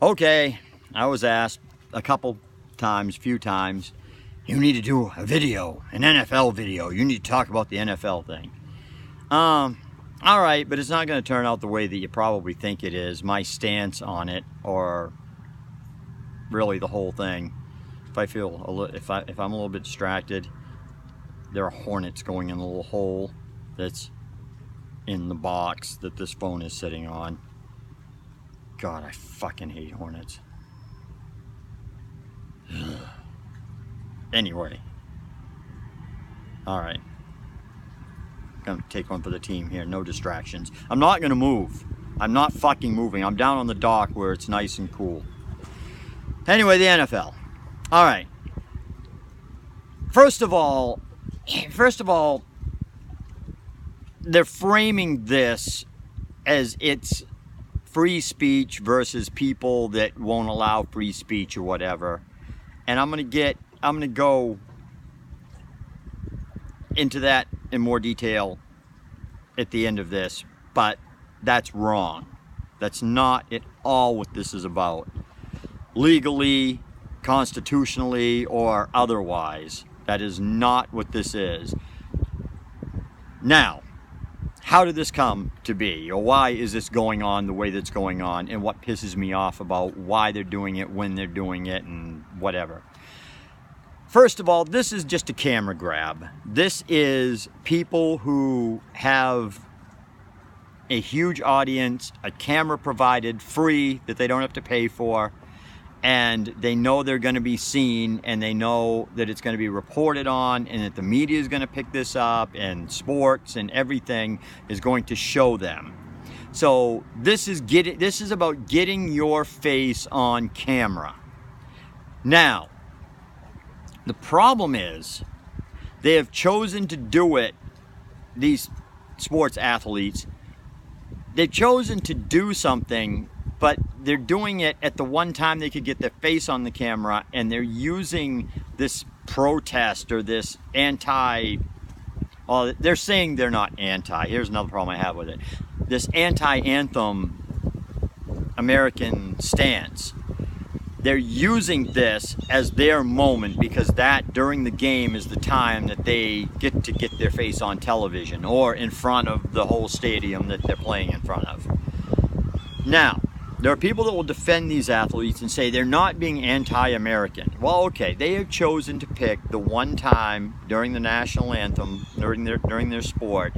Okay, I was asked a few times, you need to do a video, an NFL video. You need to talk about the NFL thing. All right, but it's not going to turn out the way that you probably think it is. My stance on it, or really the whole thing. If I feel if I'm a little bit distracted, there are hornets going in the little hole that's in the box that this phone is sitting on. God, I fucking hate hornets. Anyway. Alright. Gonna take one for the team here. No distractions. I'm not gonna move. I'm not fucking moving. I'm down on the dock where it's nice and cool. Anyway, the NFL. Alright. First of all, they're framing this as it's free speech versus people that won't allow free speech or whatever. And I'm gonna go into that in more detail at the end of this, but that's wrong. That's not at all what this is about. Legally, constitutionally, or otherwise, that is not what this is. Now, how did this come to be? Or why is this going on the way that's going on? And what pisses me off about why they're doing it, when they're doing it, and whatever. First of all, this is just a camera grab. This is people who have a huge audience, a camera provided free that they don't have to pay for, and they know they're going to be seen, and they know that it's going to be reported on, and that the media is going to pick this up, and sports and everything is going to show them. So this is about getting your face on camera. Now, the problem is they have chosen to do it, these sports athletes, they've chosen to do something, but they're doing it at the one time they could get their face on the camera, and they're using this protest or this they're saying they're not anti. Here's another problem I have with it. This anti-anthem American stance. They're using this as their moment because that, during the game, is the time that they get to get their face on television or in front of the whole stadium that they're playing in front of. Now, there are people that will defend these athletes and say they're not being anti-American. Well, okay, they have chosen to pick the one time during the national anthem, during their sport,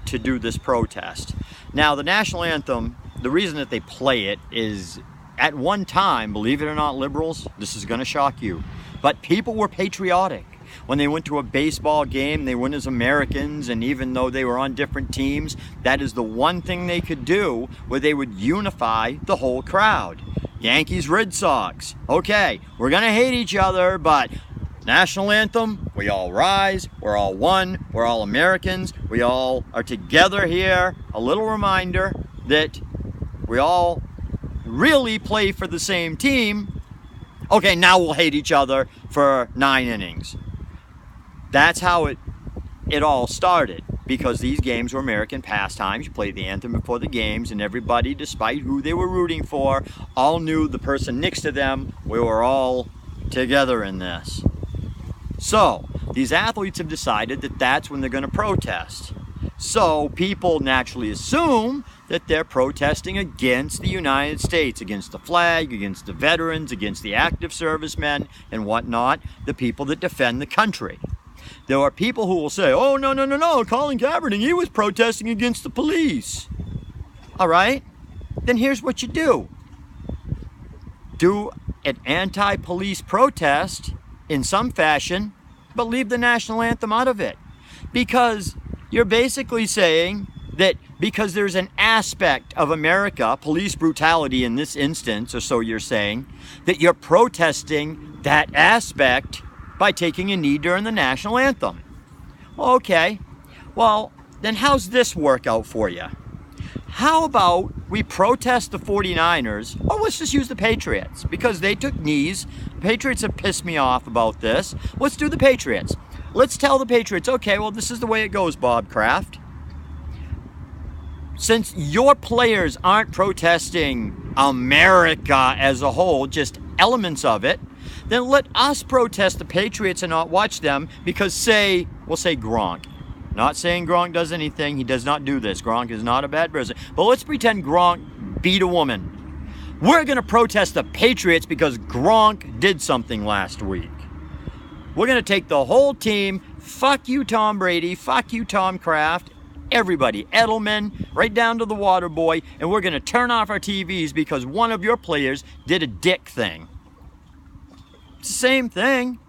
to do this protest. Now, the national anthem, the reason that they play it is, at one time, believe it or not, liberals, this is going to shock you, but people were patriotic. When they went to a baseball game, they went as Americans, and even though they were on different teams, that is the one thing they could do where they would unify the whole crowd. Yankees, Red Sox. Okay, we're going to hate each other, but national anthem, we all rise, we're all one, we're all Americans, we all are together here. A little reminder that we all really play for the same team. Okay, now we'll hate each other for 9 innings. That's how it all started, because these games were American pastimes. You played the anthem before the games, and everybody, despite who they were rooting for, all knew the person next to them. We were all together in this. So these athletes have decided that that's when they're going to protest. So people naturally assume that they're protesting against the United States, against the flag, against the veterans, against the active servicemen and whatnot, the people that defend the country. There are people who will say, oh, no, Colin Kaepernick, he was protesting against the police. All right, then here's what you do. Do an anti-police protest in some fashion, but leave the national anthem out of it. Because you're basically saying that because there's an aspect of America, police brutality in this instance, or so you're saying, that you're protesting that aspect by taking a knee during the national anthem. Well, okay, well, then how's this work out for you? How about we protest the 49ers, or let's just use the Patriots, because they took knees. The Patriots have pissed me off about this. Let's do the Patriots. Let's tell the Patriots, okay, well, this is the way it goes, Bob Kraft. Since your players aren't protesting America as a whole, just elements of it, then let us protest the Patriots and not watch them because we'll say Gronk. Not saying Gronk does anything. He does not do this. Gronk is not a bad person. But let's pretend Gronk beat a woman. We're going to protest the Patriots because Gronk did something last week. We're going to take the whole team. Fuck you, Tom Brady. Fuck you, Tom Kraft. Everybody, Edelman, right down to the water boy, and we're going to turn off our TVs because one of your players did a dick thing. It's the same thing.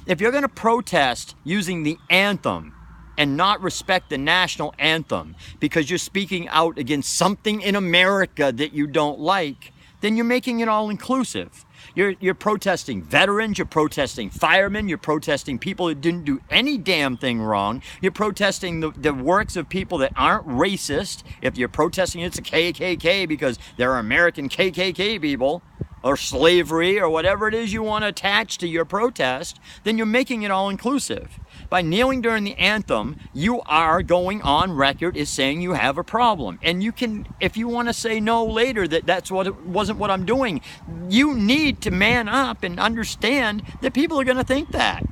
If you're going to protest using the anthem and not respect the national anthem because you're speaking out against something in America that you don't like, then you're making it all inclusive. You're protesting veterans, you're protesting firemen, you're protesting people that didn't do any damn thing wrong. You're protesting the works of people that aren't racist. If you're protesting it's a KKK because they're American KKK people, or slavery, or whatever it is you want to attach to your protest, then you're making it all inclusive. By kneeling during the anthem, you are going on record as saying you have a problem. And you can, if you want to say no later that wasn't what I'm doing, you need to man up and understand that people are going to think that.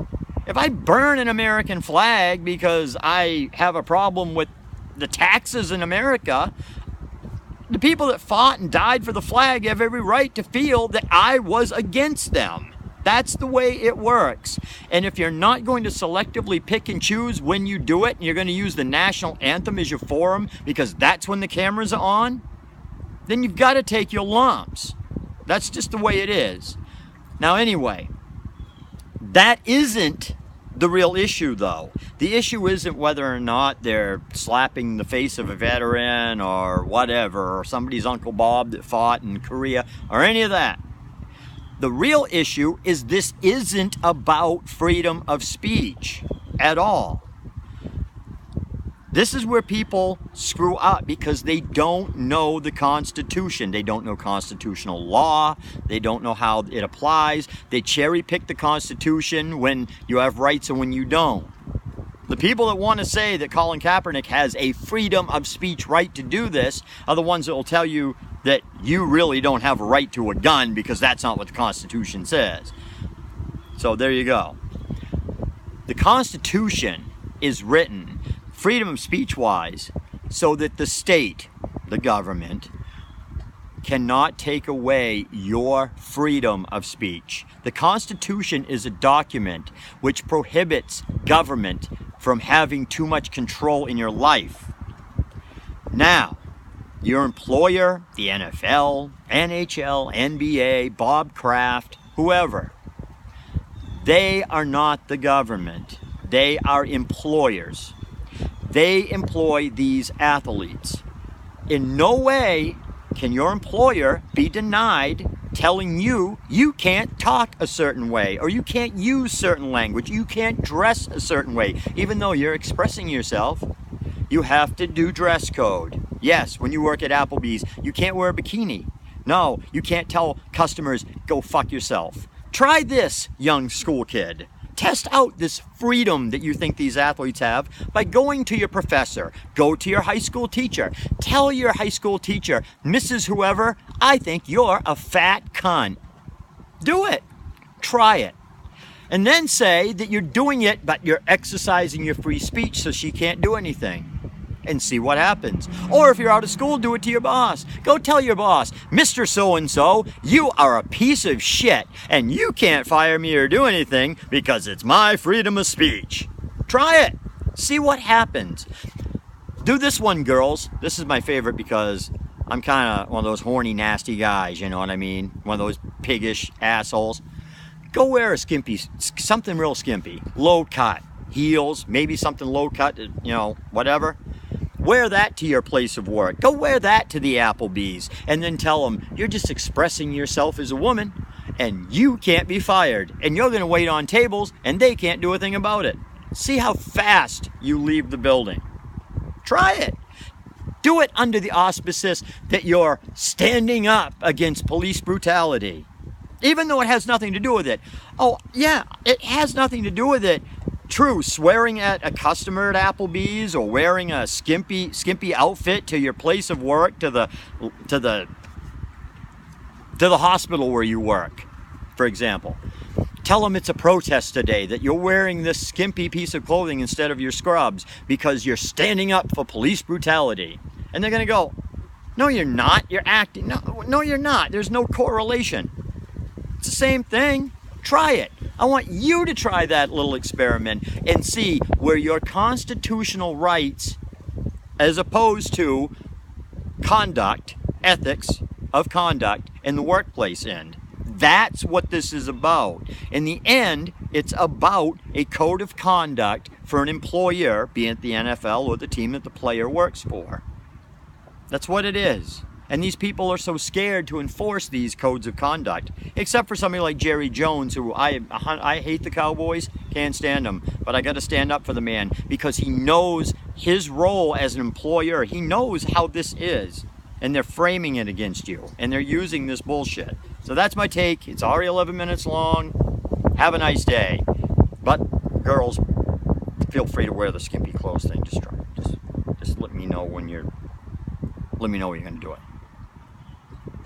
If I burn an American flag because I have a problem with the taxes in America, the people that fought and died for the flag have every right to feel that I was against them. That's the way it works. And if you're not going to selectively pick and choose when you do it, and you're going to use the national anthem as your forum because that's when the cameras are on, then you've got to take your lumps. That's just the way it is. Now anyway, that isn't the real issue though. The issue isn't whether or not they're slapping the face of a veteran or whatever, or somebody's Uncle Bob that fought in Korea, or any of that. The real issue is this isn't about freedom of speech at all. This is where people screw up because they don't know the Constitution. They don't know constitutional law. They don't know how it applies. They cherry pick the Constitution when you have rights and when you don't. The people that want to say that Colin Kaepernick has a freedom of speech right to do this are the ones that will tell you that you really don't have a right to a gun because that's not what the Constitution says. So there you go. The Constitution is written freedom of speech wise so that the state, the government, cannot take away your freedom of speech. The Constitution is a document which prohibits government from having too much control in your life. Now, your employer, the NFL, NHL, NBA, Bob Kraft, whoever, they are not the government. They are employers. They employ these athletes. In no way can your employer be denied telling you you can't talk a certain way, or you can't use certain language, you can't dress a certain way. Even though you're expressing yourself, you have to do dress code. Yes, when you work at Applebee's, you can't wear a bikini. No, you can't tell customers, go fuck yourself. Try this, young school kid. Test out this freedom that you think these athletes have by going to your professor. Go to your high school teacher. Tell your high school teacher, Mrs. Whoever, I think you're a fat cunt. Do it. Try it. And then say that you're doing it, but you're exercising your free speech so she can't do anything. And see what happens. Or if you're out of school, do it to your boss. Go tell your boss, Mr. So-and-so, you are a piece of shit, and you can't fire me or do anything because it's my freedom of speech. Try it. See what happens. Do this one, girls. This is my favorite because I'm kind of one of those horny, nasty guys, you know what I mean? One of those piggish assholes. Go wear a skimpy, something real skimpy. Low cut. Heels, maybe something low cut, you know, whatever. Wear that to your place of work. Go wear that to the Applebee's. And then tell them you're just expressing yourself as a woman and you can't be fired. And you're going to wait on tables and they can't do a thing about it. See how fast you leave the building. Try it. Do it under the auspices that you're standing up against police brutality. Even though it has nothing to do with it. Oh, yeah, it has nothing to do with it. True, swearing at a customer at Applebee's or wearing a skimpy outfit to your place of work, to the to the hospital where you work, for example. Tell them it's a protest today, that you're wearing this skimpy piece of clothing instead of your scrubs because you're standing up for police brutality. And they're going to go, no, you're not. You're acting. No, you're not. There's no correlation. It's the same thing. Try it. I want you to try that little experiment and see where your constitutional rights, as opposed to conduct, ethics of conduct in the workplace end. That's what this is about. In the end, it's about a code of conduct for an employer, be it the NFL or the team that the player works for. That's what it is. And these people are so scared to enforce these codes of conduct, except for somebody like Jerry Jones, who I hate the Cowboys, can't stand them, but I got to stand up for the man because he knows his role as an employer. He knows how this is, and they're framing it against you, and they're using this bullshit. So that's my take. It's already 11 minutes long. Have a nice day. But girls, feel free to wear the skimpy clothes thing. Just let me know when you're. Let me know when you're going to do it.